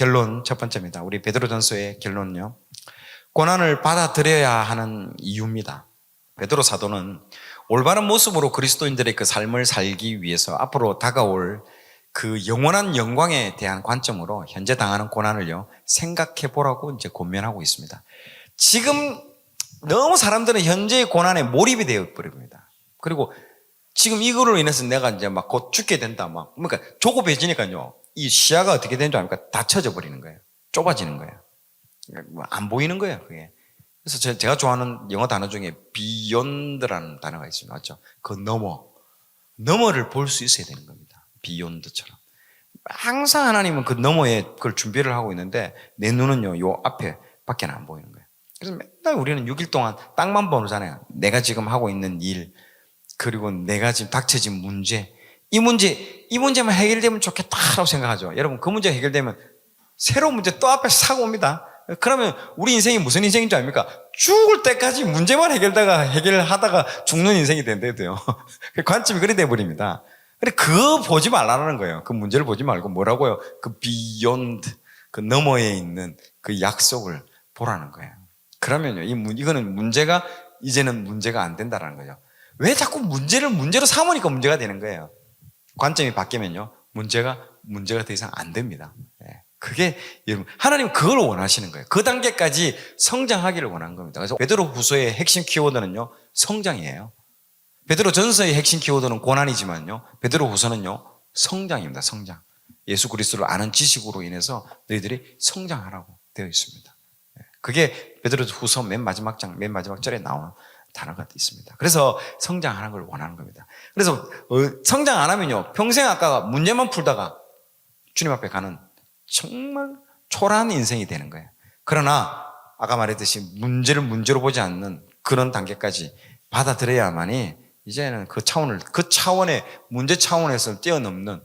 결론 첫 번째입니다. 우리 베드로전서의 결론은요, 고난을 받아들여야 하는 이유입니다. 베드로 사도는 올바른 모습으로 그리스도인들의 그 삶을 살기 위해서 앞으로 다가올 그 영원한 영광에 대한 관점으로 현재 당하는 고난을요, 생각해 보라고 이제 권면하고 있습니다. 지금 너무 사람들은 현재의 고난에 몰입이 되어 버립니다. 그리고 지금 이거로 인해서 내가 이제 막 곧 죽게 된다, 그러니까 조급해지니까요, 이 시야가 어떻게 되는 줄 압니까? 닫혀져 버리는 거예요. 좁아지는 거예요. 안 보이는 거예요, 그게. 그래서 제가 좋아하는 영어 단어 중에 beyond라는 단어가 있습니다. 맞죠? 그 너머를 볼 수 있어야 되는 겁니다. beyond처럼. 항상 하나님은 그 너머에 그걸 준비를 하고 있는데 내 눈은요, 요 앞에 밖에는 안 보이는 거예요. 그래서 맨날 우리는 6일 동안 땅만 보잖아요. 내가 지금 하고 있는 일, 그리고 내가 지금 닥쳐진 문제, 이 문제만 해결되면 좋겠다라고 생각하죠. 여러분, 그 문제 해결되면 새로운 문제 또 앞에서 사고 옵니다. 그러면 우리 인생이 무슨 인생인 줄 압니까? 죽을 때까지 문제만 해결하다가 죽는 인생이 된대도요. 관점이 그리 돼버립니다. 근데 그거 보지 말라는 거예요. 그 문제를 보지 말고 뭐라고요? 그 beyond, 그 너머에 있는 그 약속을 보라는 거예요. 그러면요, 이거는 이제는 문제가 안 된다는 거죠. 왜 자꾸 문제를 문제로 삼으니까 문제가 되는 거예요. 관점이 바뀌면요, 문제가 더 이상 안 됩니다. 그게 여러분, 하나님 그걸 원하시는 거예요. 그 단계까지 성장하기를 원하는 겁니다. 그래서 베드로후서의 핵심 키워드는요, 성장이에요. 베드로전서의 핵심 키워드는 고난이지만요, 베드로후서는요, 성장입니다. 성장. 예수 그리스도를 아는 지식으로 인해서 너희들이 성장하라고 되어 있습니다. 그게 베드로후서 맨 마지막 절에 나오는 단어가 있습니다. 그래서 성장하는 걸 원하는 겁니다. 그래서 성장 안 하면요, 평생 아까 문제만 풀다가 주님 앞에 가는 정말 초라한 인생이 되는 거예요. 그러나 아까 말했듯이 문제를 문제로 보지 않는 그런 단계까지 받아들여야만이 이제는 그 차원의 문제 차원에서 뛰어넘는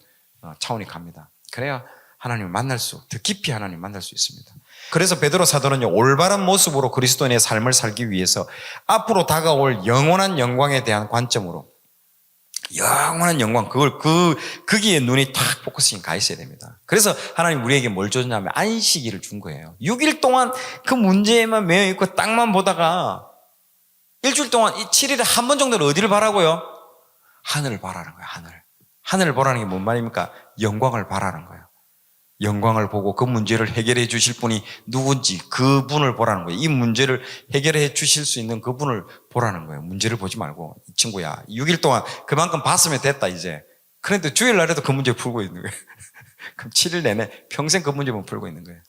차원이 갑니다. 그래야 더 깊이 하나님 만날 수 있습니다. 그래서 베드로 사도는요, 올바른 모습으로 그리스도인의 삶을 살기 위해서 앞으로 다가올 영원한 영광에 대한 관점으로, 영원한 영광, 거기에 눈이 탁 포커싱이 가 있어야 됩니다. 그래서 하나님 우리에게 뭘 줬냐면 안식일을 준 거예요. 6일 동안 그 문제에만 매여 있고 땅만 보다가 일주일 동안 이 7일에 한 번 정도는 어디를 바라고요? 하늘을 바라는 거예요. 하늘을 보라는 게 뭔 말입니까? 영광을 바라는 거예요. 영광을 보고 그 문제를 해결해 주실 분이 누군지 그분을 보라는 거예요. 이 문제를 해결해 주실 수 있는 그분을 보라는 거예요. 문제를 보지 말고, 이 친구야, 6일 동안 그만큼 봤으면 됐다 이제. 그런데 주일날에도 그 문제 풀고 있는 거예요. 그럼 7일 내내 평생 그 문제만 풀고 있는 거예요.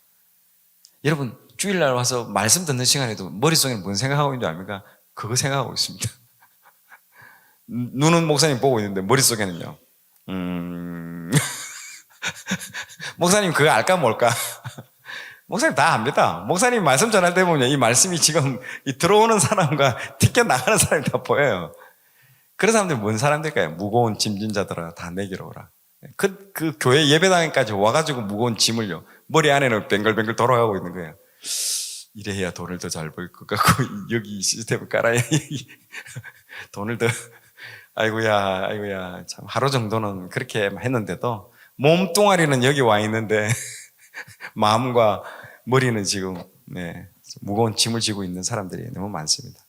여러분, 주일날 와서 말씀 듣는 시간에도 머릿속에는 뭔 생각하고 있는 줄 압니까? 그거 생각하고 있습니다. 눈은 목사님 보고 있는데 머릿속에는요, 목사님 그거 알까 뭘까? 목사님 다 압니다. 목사님 말씀 전할 때 보면 이 말씀이 지금 들어오는 사람과 튀겨 나가는 사람이 다 보여요. 그런 사람들이 뭔 사람들일까요? 무거운 짐진 자들아 다 내게로 오라. 그 교회 예배당에까지 와가지고 무거운 짐을요, 머리 안에는 뱅글뱅글 돌아가고 있는 거예요. 이래야 돈을 더 잘 벌 것 같고, 여기 시스템을 깔아야 돈을 더, 아이고야, 참 하루 정도는 그렇게 했는데도 몸뚱아리는 여기 와 있는데 마음과 머리는 지금 무거운 짐을 지고 있는 사람들이 너무 많습니다.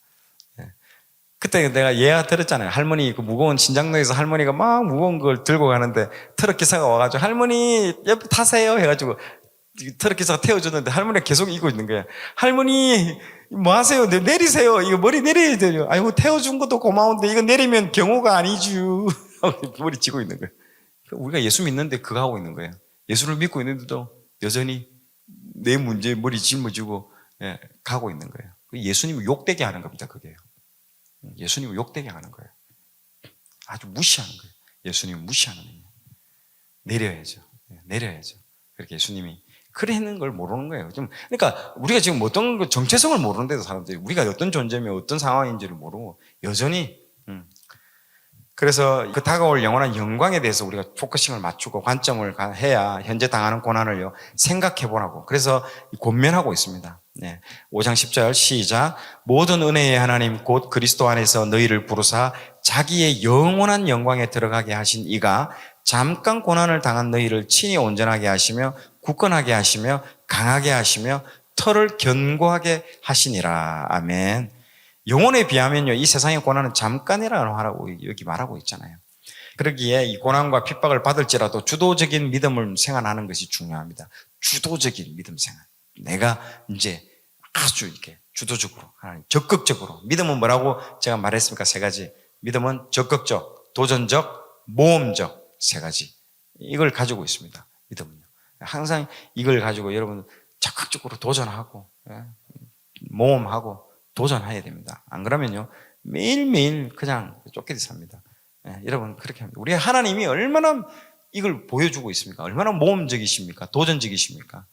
그때 내가 예화 들었잖아요. 할머니 그 무거운 진장로에서 할머니가 막 무거운 걸 들고 가는데 트럭 기사가 와가지고 할머니 옆에 타세요 해가지고 트럭 기사가 태워줬는데 할머니가 계속 이고 있는 거야. 할머니 뭐 하세요? 내리세요. 이거 머리 내려야 돼요. 아이고 태워준 것도 고마운데 이거 내리면 경호가 아니죠. 머리 쥐고 있는 거예요. 우리가 예수 믿는데 그거 하고 있는 거예요. 예수를 믿고 있는데도 여전히 내 문제에 머리 짊어지고 가고 있는 거예요. 예수님을 욕되게 하는 겁니다. 그게요. 예수님을 욕되게 하는 거예요. 아주 무시하는 거예요. 예수님을 무시하는 거예요. 내려야죠. 그렇게 예수님이 그래 했는 걸 모르는 거예요. 그러니까 우리가 지금 어떤 정체성을 모르는데도 사람들이 우리가 어떤 존재며 어떤 상황인지를 모르고 여전히 그래서 그 다가올 영원한 영광에 대해서 우리가 포커싱을 맞추고 관점을 해야 현재 당하는 고난을요, 생각해 보라고. 그래서 권면하고 있습니다. 5장 10절 시작. 모든 은혜의 하나님 곧 그리스도 안에서 너희를 부르사 자기의 영원한 영광에 들어가게 하신 이가 잠깐 고난을 당한 너희를 친히 온전하게 하시며 굳건하게 하시며 강하게 하시며 털을 견고하게 하시니라. 아멘. 영혼에 비하면요, 이 세상의 고난은 잠깐이라고 여기 말하고 있잖아요. 그러기에 이 고난과 핍박을 받을지라도 주도적인 믿음을 생활하는 것이 중요합니다. 주도적인 믿음 생활. 내가 이제 아주 이렇게 주도적으로, 하나님, 적극적으로. 믿음은 뭐라고 제가 말했습니까? 세 가지. 믿음은 적극적, 도전적, 모험적, 세 가지. 이걸 가지고 있습니다. 믿음은요. 항상 이걸 가지고 여러분 적극적으로 도전하고, 모험하고, 도전해야 됩니다. 안 그러면요, 매일매일 그냥 쫓기듯 삽니다. 여러분, 그렇게 합니다. 우리 하나님이 얼마나 이걸 보여주고 있습니까? 얼마나 모험적이십니까? 도전적이십니까?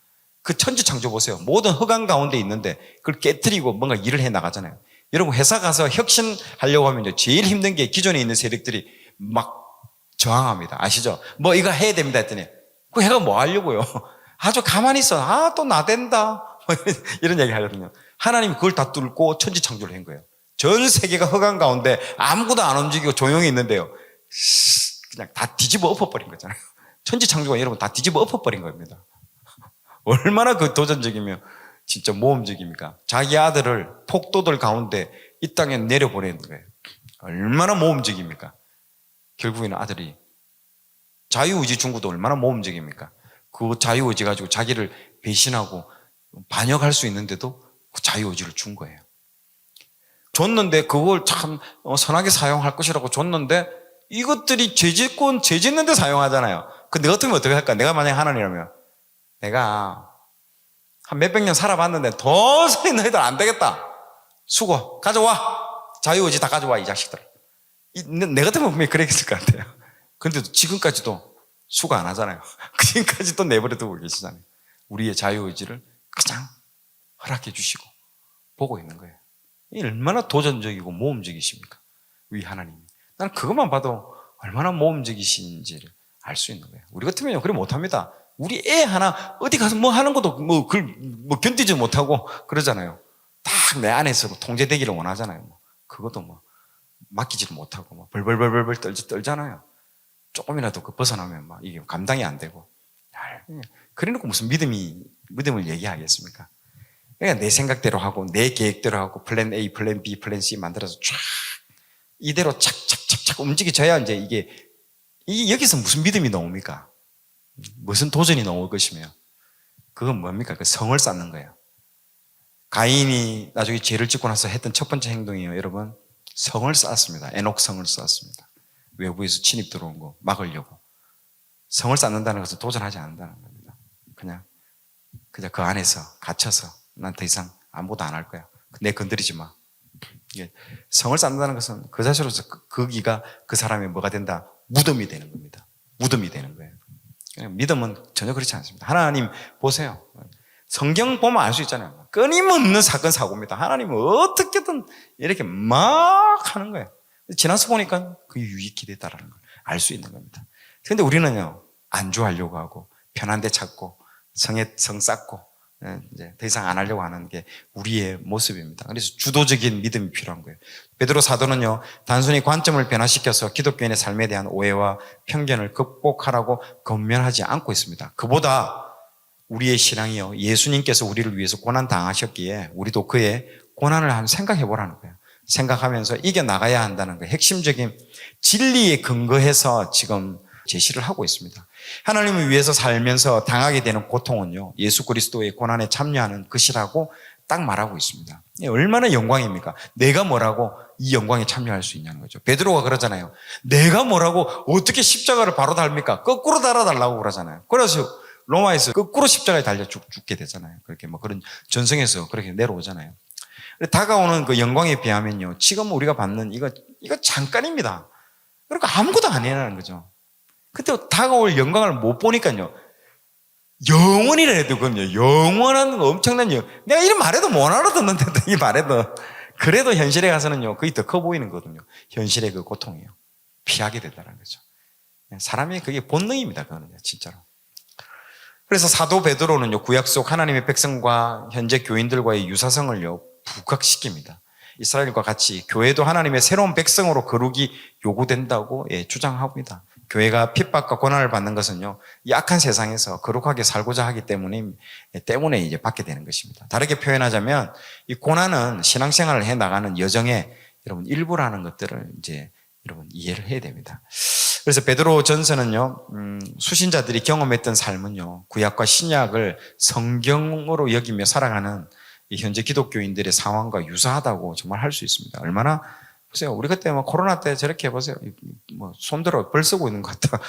그 천지창조 보세요. 모든 흑암 가운데 있는데 그걸 깨뜨리고 뭔가 일을 해 나가잖아요. 여러분, 회사 가서 혁신하려고 하면 제일 힘든 게 기존에 있는 세력들이 막 저항합니다. 아시죠? 뭐 이거 해야 됩니다 했더니 그 해가 뭐 하려고요? 아주 가만히 있어. 또 나댄다. 이런 얘기 하거든요. 하나님이 그걸 다 뚫고 천지창조를 한 거예요. 전 세계가 흑암 가운데 아무것도 안 움직이고 조용히 있는데요, 그냥 다 뒤집어 엎어버린 거잖아요. 천지창조가 여러분 다 뒤집어 엎어버린 겁니다. 얼마나 그 도전적이며 진짜 모험적입니까? 자기 아들을 폭도들 가운데 이 땅에 내려보내는 거예요. 얼마나 모험적입니까? 결국에는 아들이 자유의지 준 것도 얼마나 모험적입니까? 그 자유의지 가지고 자기를 배신하고 반역할 수 있는데도 그 자유의지를 준 거예요. 줬는데 그걸 참 선하게 사용할 것이라고 줬는데 이것들이 죄 짓는 데 사용하잖아요. 그 내가 같으면 어떻게 할까? 내가 만약에 하나님이라면 내가 한 몇백 년 살아봤는데 도저히 너희들 안 되겠다. 수고 가져와. 자유의지 다 가져와 이 자식들. 내 같으면 분명히 그랬을 것 같아요. 그런데도 지금까지도 수고 안 하잖아요. 지금까지도 내버려 두고 계시잖아요. 우리의 자유의지를 그냥 허락해 주시고 보고 있는 거예요. 얼마나 도전적이고 모험적이십니까? 우리 하나님이. 나는 그것만 봐도 얼마나 모험적이신지를 알 수 있는 거예요. 우리 같으면 그래 못합니다. 우리 애 하나 어디 가서 뭐 하는 것도 견디지 못하고 그러잖아요. 딱 내 안에서 통제되기를 원하잖아요. 그것도 맡기지를 못하고 벌벌벌벌 떨잖아요. 조금이라도 벗어나면 이게 감당이 안 되고. 그래놓고 무슨 믿음을 얘기하겠습니까? 그러니까 내 생각대로 하고 내 계획대로 하고 플랜 A, 플랜 B, 플랜 C 만들어서 쫙 이대로 착착착착 움직여져야 이제 이게 여기서 무슨 믿음이 나옵니까? 무슨 도전이 나올 것이며 그건 뭡니까? 그 성을 쌓는 거예요. 가인이 나중에 죄를 짓고 나서 했던 첫 번째 행동이에요. 여러분, 성을 쌓았습니다. 에녹성을 쌓았습니다. 외부에서 침입 들어온 거 막으려고. 성을 쌓는다는 것은 도전하지 않는다는 겁니다. 그냥 그 안에서 갇혀서 난 더 이상 아무것도 안 할 거야. 내 건드리지 마. 성을 쌓는다는 것은 그 자체로서 거기가 그 사람의 뭐가 된다? 무덤이 되는 겁니다. 무덤이 되는 거예요. 믿음은 전혀 그렇지 않습니다. 하나님 보세요. 성경 보면 알 수 있잖아요. 끊임없는 사건 사고입니다. 하나님은 어떻게든 이렇게 막 하는 거예요. 지나서 보니까 그 유익이 됐다라는 걸 알 수 있는 겁니다. 그런데 우리는요, 안주하려고 하고 편한 데 찾고 성 쌓고 이제 더 이상 안 하려고 하는 게 우리의 모습입니다. 그래서 주도적인 믿음이 필요한 거예요. 베드로 사도는요, 단순히 관점을 변화시켜서 기독교인의 삶에 대한 오해와 편견을 극복하라고 권면하지 않고 있습니다. 그보다 우리의 신앙이요, 예수님께서 우리를 위해서 고난 당하셨기에 우리도 그의 고난을 한번 생각해 보라는 거예요. 생각하면서 이겨나가야 한다는 거예요. 핵심적인 진리에 근거해서 지금 제시를 하고 있습니다. 하나님을 위해서 살면서 당하게 되는 고통은요, 예수 그리스도의 고난에 참여하는 것이라고 딱 말하고 있습니다. 얼마나 영광입니까? 내가 뭐라고 이 영광에 참여할 수 있냐는 거죠. 베드로가 그러잖아요. 내가 뭐라고 어떻게 십자가를 바로 달입니까? 거꾸로 달아달라고 그러잖아요. 그래서 로마에서 거꾸로 십자가에 달려 죽게 되잖아요. 그렇게 그런 전성에서 그렇게 내려오잖아요. 다가오는 그 영광에 비하면요, 지금 우리가 받는 이거 잠깐입니다. 그러니까 아무것도 아니라는 거죠. 그때 다가올 영광을 못 보니까요, 영원이라 해도 그건요, 영원한 엄청난 내가 이런 말해도 못 알아듣는데, 이 말해도. 그래도 현실에 가서는요, 그게 더 커 보이는 거거든요. 현실의 그 고통이요. 피하게 된다는 거죠. 사람이 그게 본능입니다, 그거는요, 진짜로. 그래서 사도 베드로는요, 구약 속 하나님의 백성과 현재 교인들과의 유사성을요, 부각시킵니다. 이스라엘과 같이 교회도 하나님의 새로운 백성으로 거룩이 요구된다고 주장합니다. 교회가 핍박과 고난을 받는 것은요, 약한 세상에서 거룩하게 살고자 하기 때문에 이제 받게 되는 것입니다. 다르게 표현하자면 이 고난은 신앙생활을 해 나가는 여정의 여러분 일부라는 것들을 이제 여러분 이해를 해야 됩니다. 그래서 베드로 전서는요, 수신자들이 경험했던 삶은요, 구약과 신약을 성경으로 여기며 살아가는 이 현재 기독교인들의 상황과 유사하다고 정말 할 수 있습니다. 얼마나 보세요. 우리 그때 뭐 코로나 때 저렇게 보세요. 뭐 손들어 벌 쓰고 있는 것 같다.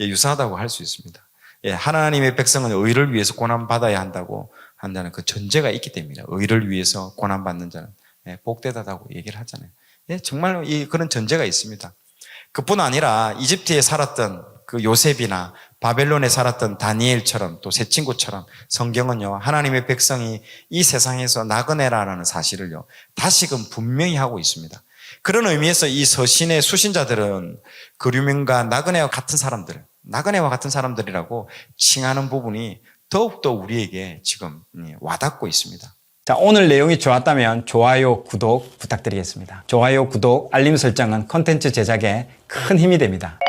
예, 유사하다고 할 수 있습니다. 예, 하나님의 백성은 의를 위해서 고난 받아야 한다는 그 전제가 있기 때문이다. 의를 위해서 고난 받는 자는 복되다고 얘기를 하잖아요. 예, 정말 그런 전제가 있습니다. 그뿐 아니라 이집트에 살았던 그 요셉이나 바벨론에 살았던 다니엘처럼 또 새 친구처럼 성경은요, 하나님의 백성이 이 세상에서 나그네라는 사실을요, 다시금 분명히 하고 있습니다. 그런 의미에서 이 서신의 수신자들은 그류민과 나그네와 같은 사람들이라고 칭하는 부분이 더욱더 우리에게 지금 와닿고 있습니다. 자, 오늘 내용이 좋았다면 좋아요, 구독 부탁드리겠습니다. 좋아요, 구독, 알림 설정은 콘텐츠 제작에 큰 힘이 됩니다.